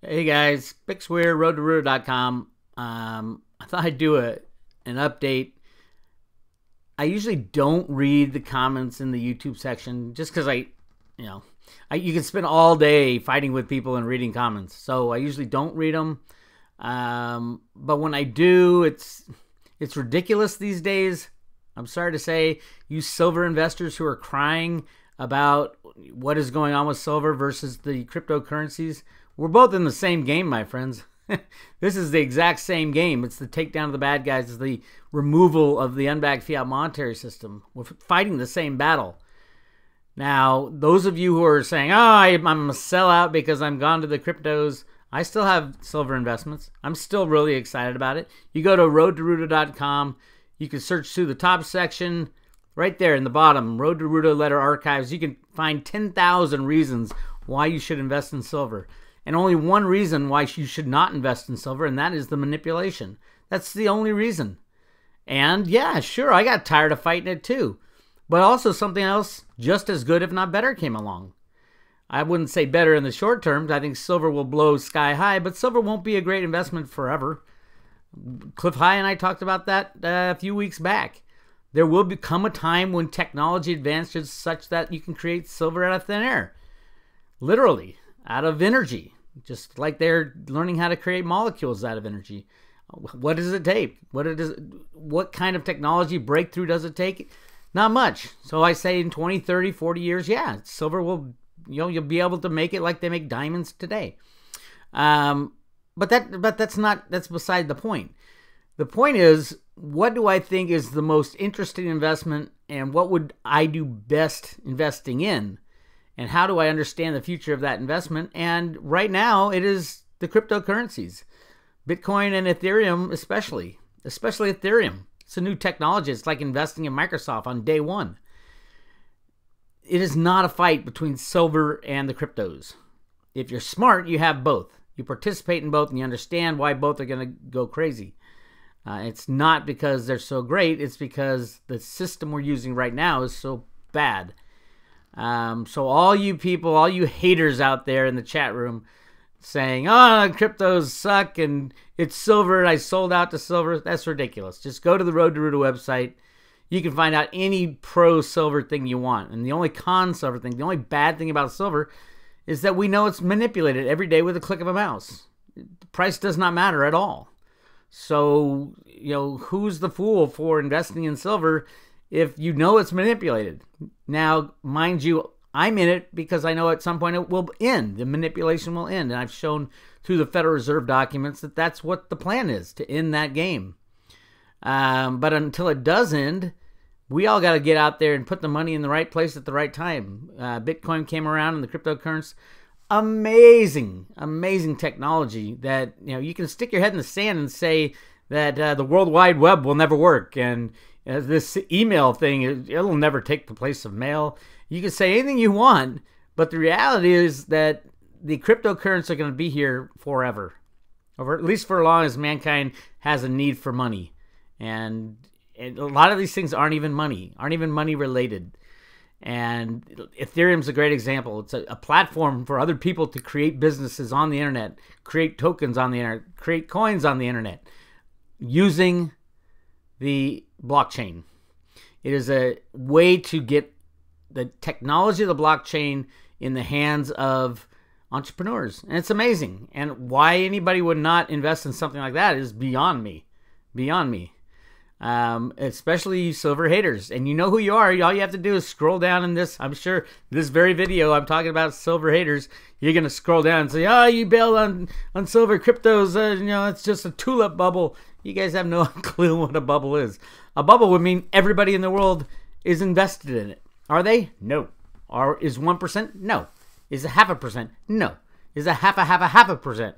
Hey guys, Weir, roadtoroota.com. I thought I'd do an update. I usually don't read the comments in the YouTube section just because you can spend all day fighting with people and reading comments. So I usually don't read them. But when I do, it's ridiculous these days. I'm sorry to say, you silver investors who are crying about what is going on with silver versus the cryptocurrencies. We're both in the same game, my friends. This is the exact same game. It's the takedown of the bad guys. It's the removal of the unbacked fiat monetary system. We're fighting the same battle. Now, those of you who are saying, oh, I'm a sellout because I'm gone to the cryptos, I still have silver investments. I'm still really excited about it. You go to roadtoroota.com. You can search through the top section. Right there in the bottom, Road to Roota Letter Archives, you can find 10,000 reasons why you should invest in silver. And only one reason why you should not invest in silver, and that is the manipulation. That's the only reason. And yeah, sure, I got tired of fighting it too. But also something else just as good, if not better, came along. I wouldn't say better in the short term. I think silver will blow sky high, but silver won't be a great investment forever. Cliff High and I talked about that a few weeks back. There will become a time when technology advances such that you can create silver out of thin air. Literally, out of energy. Just like they're learning how to create molecules out of energy. What does it take? What kind of technology breakthrough does it take? Not much. So I say in 20, 30, 40 years, yeah, silver will, you'll be able to make it like they make diamonds today. But that's beside the point. The point is, what do I think is the most interesting investment, and what would I do best investing in? And how do I understand the future of that investment? And right now, it is the cryptocurrencies. Bitcoin and Ethereum especially Ethereum. It's a new technology. It's like investing in Microsoft on day one. It is not a fight between silver and the cryptos. If you're smart, you have both. You participate in both and you understand why both are going to go crazy. It's not because they're so great. It's because the system we're using right now is so bad. So all you people, all you haters out there in the chat room saying, oh, cryptos suck and it's silver and I sold out to silver, that's ridiculous. Just go to the Road to Roota website. You can find out any pro-silver thing you want. And the only con-silver thing, the only bad thing about silver is that we know it's manipulated every day with a click of a mouse. The price does not matter at all. So, who's the fool for investing in silver if you know it's manipulated? Now, mind you, I'm in it because I know at some point it will end. The manipulation will end. And I've shown through the Federal Reserve documents that that's what the plan is, to end that game. But until it does end, we all got to get out there and put the money in the right place at the right time. Bitcoin came around and the cryptocurrency. Amazing technology that, you can stick your head in the sand and say that the World Wide Web will never work. And this email thing, it'll never take the place of mail. You can say anything you want, but the reality is that the cryptocurrencies are going to be here forever, or at least for as long as mankind has a need for money. And a lot of these things aren't even money related. And Ethereum's a great example. It's a platform for other people to create businesses on the internet, create tokens on the internet, create coins on the internet using the blockchain. It is a way to get the technology of the blockchain in the hands of entrepreneurs. And it's amazing. And why anybody would not invest in something like that is beyond me. Especially you silver haters. And you know who you are. All you have to do is scroll down in this. I'm sure this very video I'm talking about silver haters. You're going to scroll down and say, oh, you bailed on silver cryptos. It's just a tulip bubble. You guys have no clue what a bubble is. A bubble would mean everybody in the world is invested in it. Are they? No. Is 1%? No. Is a 0.5%? No. Is a half a percent?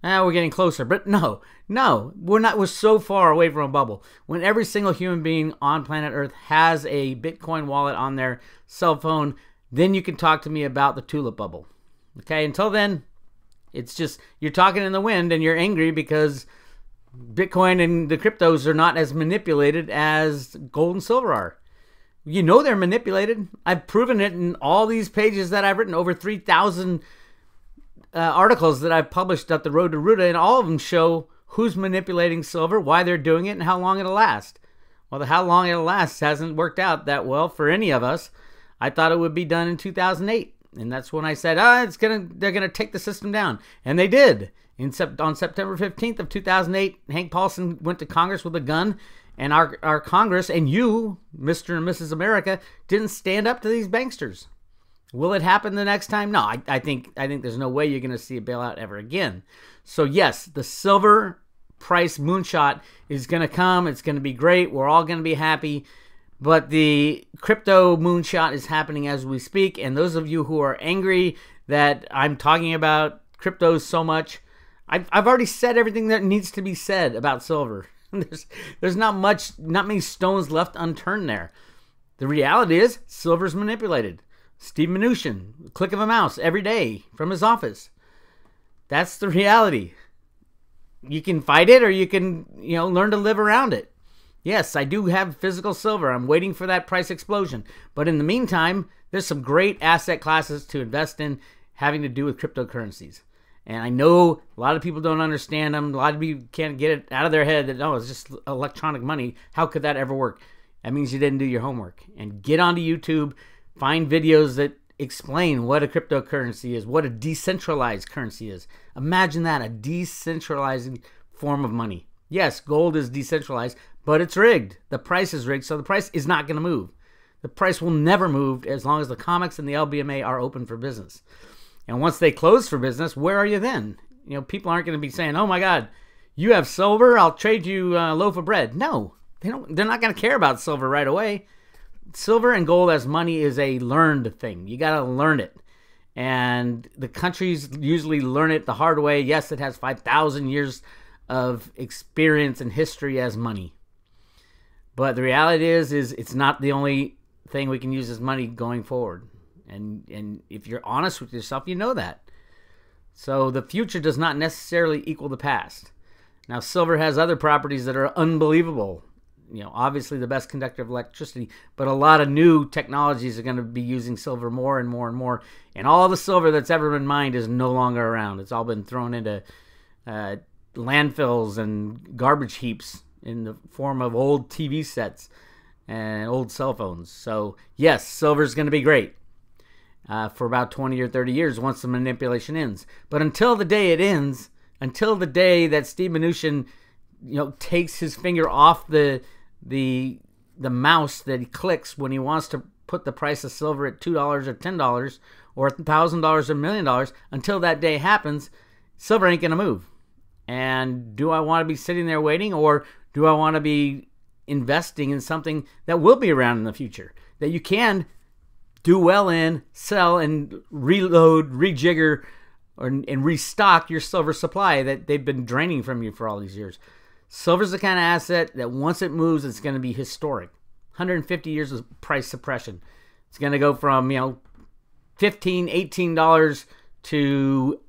We're getting closer, but no, we're not. We're so far away from a bubble. When every single human being on planet Earth has a Bitcoin wallet on their cell phone, then you can talk to me about the tulip bubble. Okay, until then, it's just you're talking in the wind and you're angry because Bitcoin and the cryptos are not as manipulated as gold and silver are. They're manipulated. I've proven it in all these pages that I've written, over 3,000 articles that I've published up the road to Ruta, and all of them show who's manipulating silver, why they're doing it, and how long it'll last. Well, the how long it'll last hasn't worked out that well for any of us. I thought it would be done in 2008, and that's when I said, they're gonna take the system down, and they did. On September 15th of 2008, Hank Paulson went to Congress with a gun, and our Congress and you, Mr. and Mrs. America, didn't stand up to these banksters. Will it happen the next time? No, I think there's no way you're going to see a bailout ever again. So yes, the silver price moonshot is going to come. It's going to be great. We're all going to be happy. But the crypto moonshot is happening as we speak. And those of you who are angry that I'm talking about cryptos so much, I've already said everything that needs to be said about silver. There's not many stones left unturned there. The reality is silver's manipulated. Steve Mnuchin, click of a mouse every day from his office. That's the reality. You can fight it, or you can, learn to live around it. Yes, I do have physical silver. I'm waiting for that price explosion. But in the meantime, there's some great asset classes to invest in having to do with cryptocurrencies. And I know a lot of people don't understand them. A lot of people can't get it out of their head that, it's just electronic money. How could that ever work? That means you didn't do your homework. And get onto YouTube. Find videos that explain what a cryptocurrency is, what a decentralized currency is. Imagine that, a decentralizing form of money. Yes, gold is decentralized, but it's rigged. The price is rigged, so the price is not going to move. The price will never move as long as the COMEX and the LBMA are open for business. And once they close for business, where are you then? People aren't going to be saying, oh my God, you have silver, I'll trade you a loaf of bread. No, they're not going to care about silver right away. Silver and gold as money is a learned thing. You got to learn it. And the countries usually learn it the hard way. Yes, it has 5,000 years of experience and history as money. But the reality is it's not the only thing we can use as money going forward. And if you're honest with yourself, you know that. So the future does not necessarily equal the past. Now, silver has other properties that are unbelievable. Obviously the best conductor of electricity, but a lot of new technologies are going to be using silver more and more and more. And all the silver that's ever been mined is no longer around. It's all been thrown into landfills and garbage heaps in the form of old TV sets and old cell phones. So yes, silver is going to be great for about 20 or 30 years once the manipulation ends. But until the day it ends, until the day that Steve Mnuchin takes his finger off the mouse that he clicks when he wants to put the price of silver at $2 or $10 or $1,000 or $1 million, until that day happens, silver ain't going to move. And do I want to be sitting there waiting, or do I want to be investing in something that will be around in the future, that you can do well in, sell, and reload, rejigger, and restock your silver supply that they've been draining from you for all these years? Silver's the kind of asset that once it moves, it's going to be historic. 150 years of price suppression. It's going to go from, $15, $18 to,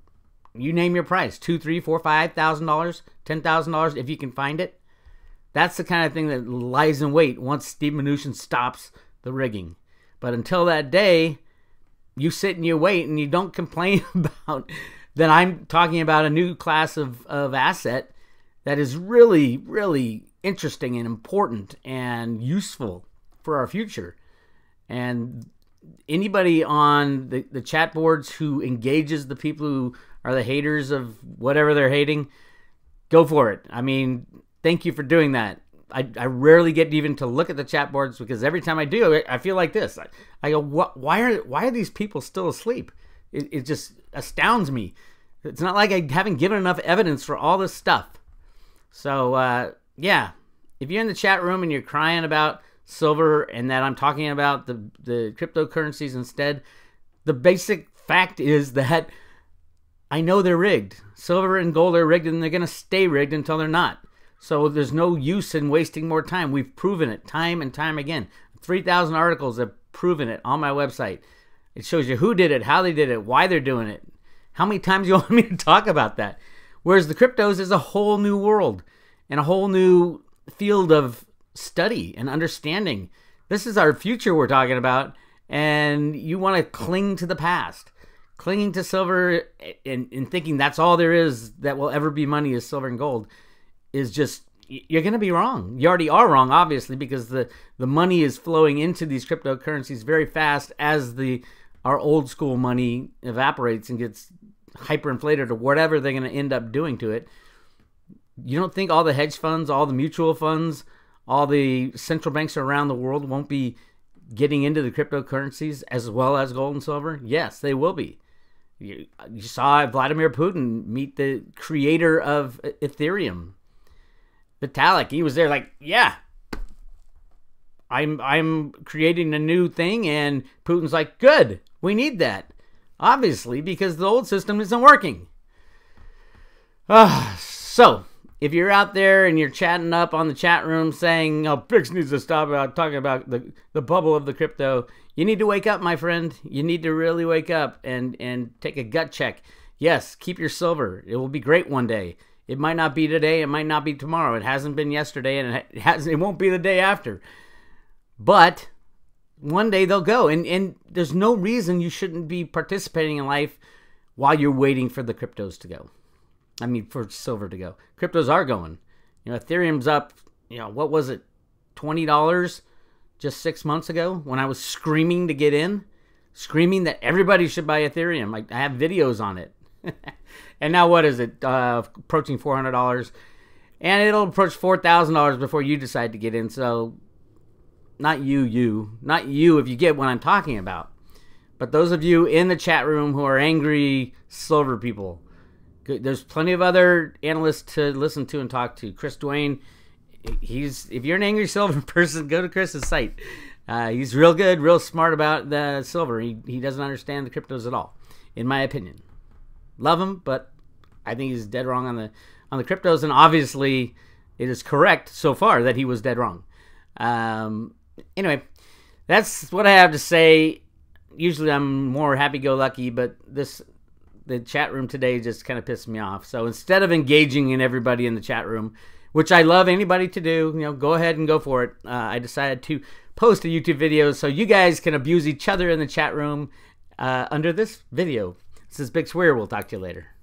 you name your price, $2,000, $3,000, $4,000, $5,000, $10,000 if you can find it. That's the kind of thing that lies in wait once Steve Mnuchin stops the rigging. But until that day, you sit and you wait and you don't complain about that I'm talking about a new class of asset that is really, really interesting and important and useful for our future. And anybody on the chat boards who engages the people who are the haters of whatever they're hating, go for it. I mean, thank you for doing that. I rarely get even to look at the chat boards, because every time I do, I feel like this. I go, why are these people still asleep? It just astounds me. It's not like I haven't given enough evidence for all this stuff. So, yeah, if you're in the chat room and you're crying about silver and that I'm talking about the cryptocurrencies instead, the basic fact is that I know they're rigged. Silver and gold are rigged, and they're going to stay rigged until they're not. So there's no use in wasting more time. We've proven it time and time again. 3,000 articles have proven it on my website. It shows you who did it, how they did it, why they're doing it. How many times you want me to talk about that? Whereas the cryptos is a whole new world and a whole new field of study and understanding. This is our future we're talking about, and you want to cling to the past. clinging to silver and thinking that's all there is that will ever be money is silver and gold is just, you're going to be wrong. You already are wrong, obviously, because the money is flowing into these cryptocurrencies very fast as our old school money evaporates and gets hyperinflated or whatever they're going to end up doing to it. You don't think all the hedge funds, all the mutual funds, all the central banks around the world won't be getting into the cryptocurrencies as well as gold and silver? Yes, they will be. You saw Vladimir Putin meet the creator of Ethereum, Vitalik. He was there like, yeah, I'm creating a new thing, and Putin's like, good, we need that, obviously, because the old system isn't working. So if you're out there and you're chatting up on the chat room saying, oh, Bix needs to stop talking about the bubble of the crypto, you need to wake up, my friend. You need to really wake up and take a gut check. Yes, keep your silver. It will be great one day. It might not be today. It might not be tomorrow. It hasn't been yesterday, and it won't be the day after. But one day they'll go. And there's no reason you shouldn't be participating in life while you're waiting for the cryptos to go. I mean, for silver to go. Cryptos are going. Ethereum's up, what was it, $20 just 6 months ago when I was screaming to get in? Screaming that everybody should buy Ethereum. I have videos on it. And now what is it? Approaching $400. And it'll approach $4,000 before you decide to get in. So, not you. Not you if you get what I'm talking about. But those of you in the chat room who are angry silver people, there's plenty of other analysts to listen to and talk to. Chris Duane, if you're an angry silver person, go to Chris's site. He's real good, real smart about the silver. He doesn't understand the cryptos at all, in my opinion. Love him, but I think he's dead wrong on the cryptos, and obviously it is correct so far that he was dead wrong. Anyway, that's what I have to say. Usually I'm more happy-go-lucky, but the chat room today just kind of pissed me off. So instead of engaging in everybody in the chat room, which I love anybody to do, go ahead and go for it, I decided to post a YouTube video so you guys can abuse each other in the chat room under this video. This is Bix Weir. We'll talk to you later.